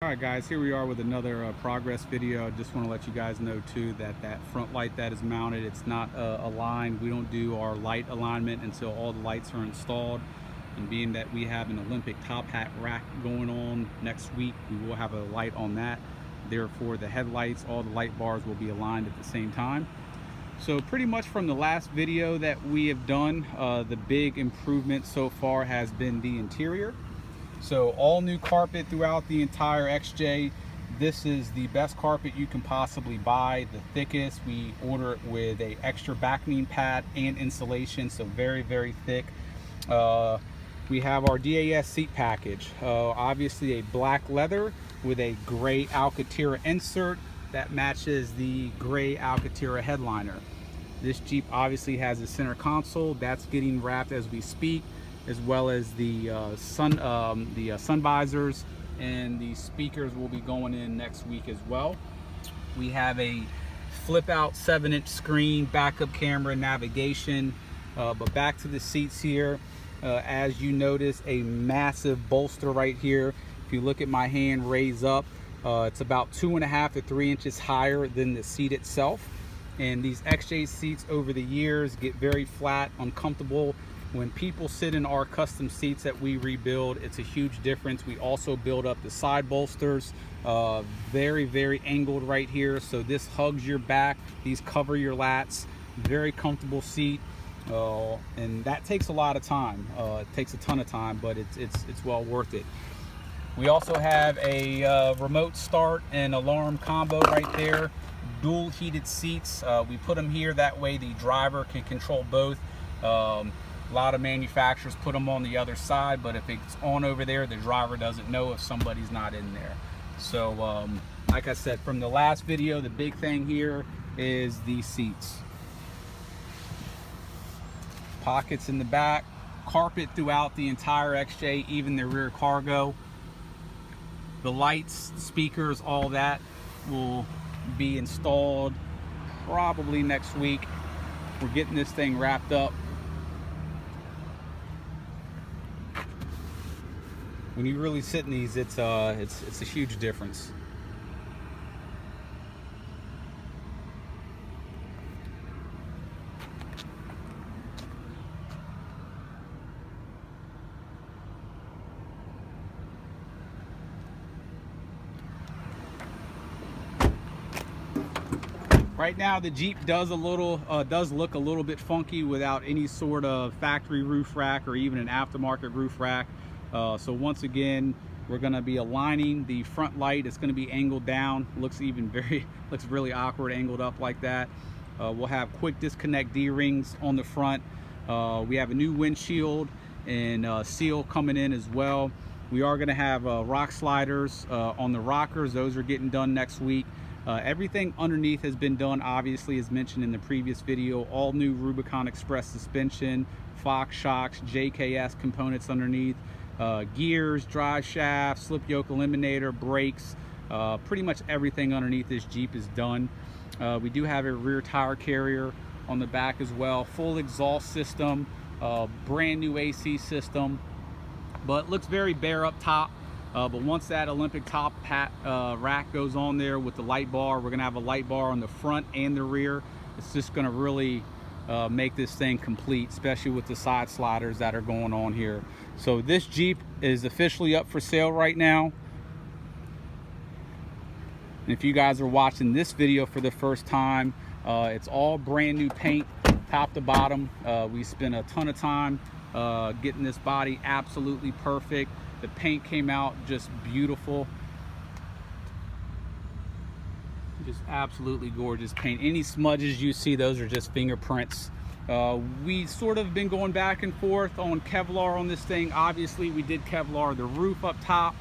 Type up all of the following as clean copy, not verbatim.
Alright guys, here we are with another progress video. I just want to let you guys know too that that front light that is mounted, it's not aligned. We don't do our light alignment until all the lights are installed. And being that we have an Olympic top hat rack going on next week, we will have a light on that. Therefore the headlights, all the light bars will be aligned at the same time. So pretty much from the last video that we have done, the big improvement so far has been the interior. So all new carpet throughout the entire XJ. This is the best carpet you can possibly buy, the thickest. We order it with a extra backing pad and insulation, so very, very thick. We have our DAS seat package. Obviously a black leather with a gray Alcantara insert that matches the gray Alcantara headliner. This Jeep obviously has a center console that's getting wrapped as we speak, as well as the sun visors, and the speakers will be going in next week as well. We have a flip out 7-inch screen, backup camera, navigation. But back to the seats here. As you notice, a massive bolster right here. If you look at my hand raise up, it's about 2.5 to 3 inches higher than the seat itself. And these XJ seats over the years get very flat, uncomfortable. When people sit in our custom seats that we rebuild, it's a huge difference. We also build up the side bolsters, very, very angled right here. So this hugs your back, these cover your lats, very comfortable seat. And that takes a lot of time. It takes a ton of time, but it's well worth it. We also have a remote start and alarm combo right there. Dual heated seats. We put them here, that way the driver can control both. A lot of manufacturers put them on the other side, but if it's on over there, the driver doesn't know if somebody's not in there. So like I said, from the last video, the big thing here is the seats. Pockets in the back, carpet throughout the entire XJ, even the rear cargo. The lights, speakers, all that will be installed probably next week. We're getting this thing wrapped up. When you really sit in these, it's a huge difference. Right now the Jeep does look a little bit funky without any sort of factory roof rack or even an aftermarket roof rack. So once again, we're going to be aligning the front light. It's going to be angled down. Looks really awkward angled up like that. We'll have quick disconnect D-rings on the front. We have a new windshield and seal coming in as well. We are going to have rock sliders on the rockers. Those are getting done next week. Everything underneath has been done, obviously, as mentioned in the previous video. All new Rubicon Express suspension, Fox shocks, JKS components underneath. Gears, drive shaft, slip yoke eliminator, brakes, pretty much everything underneath this Jeep is done. We do have a rear tire carrier on the back as well, full exhaust system, brand new AC system, but looks very bare up top. But once that Olympic top hat rack goes on there with the light bar, we're gonna have a light bar on the front and the rear. It's just gonna really make this thing complete, especially with the side sliders that are going on here. So this Jeep is officially up for sale right now. And if you guys are watching this video for the first time, it's all brand new paint, top to bottom. We spent a ton of time getting this body absolutely perfect. The paint came out just beautiful. Just absolutely gorgeous paint. Any smudges you see, those are just fingerprints. We sort of been going back and forth on Kevlar on this thing. Obviously we did Kevlar the roof up top.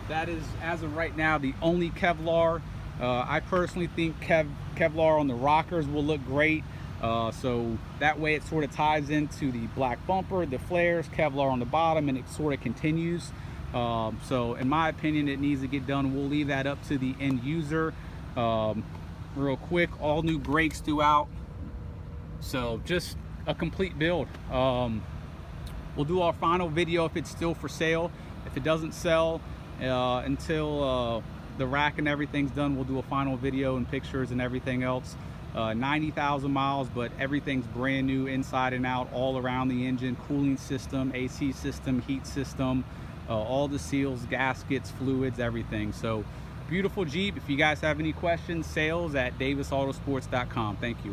That is, as of right now, the only Kevlar. I personally think Kevlar on the rockers will look great. So that way it sort of ties into the black bumper, the flares, Kevlar on the bottom, and it sort of continues. So in my opinion, it needs to get done. We'll leave that up to the end user. Real quick, all new brakes throughout. So just a complete build. We'll do our final video if it's still for sale. If it doesn't sell, until the rack and everything's done. We'll do a final video and pictures and everything else. 90,000 miles, but everything's brand new inside and out, all around the engine, cooling system, AC system, heat system, all the seals, gaskets, fluids, everything. So beautiful Jeep. If you guys have any questions, sales@davisautosports.com. Thank you.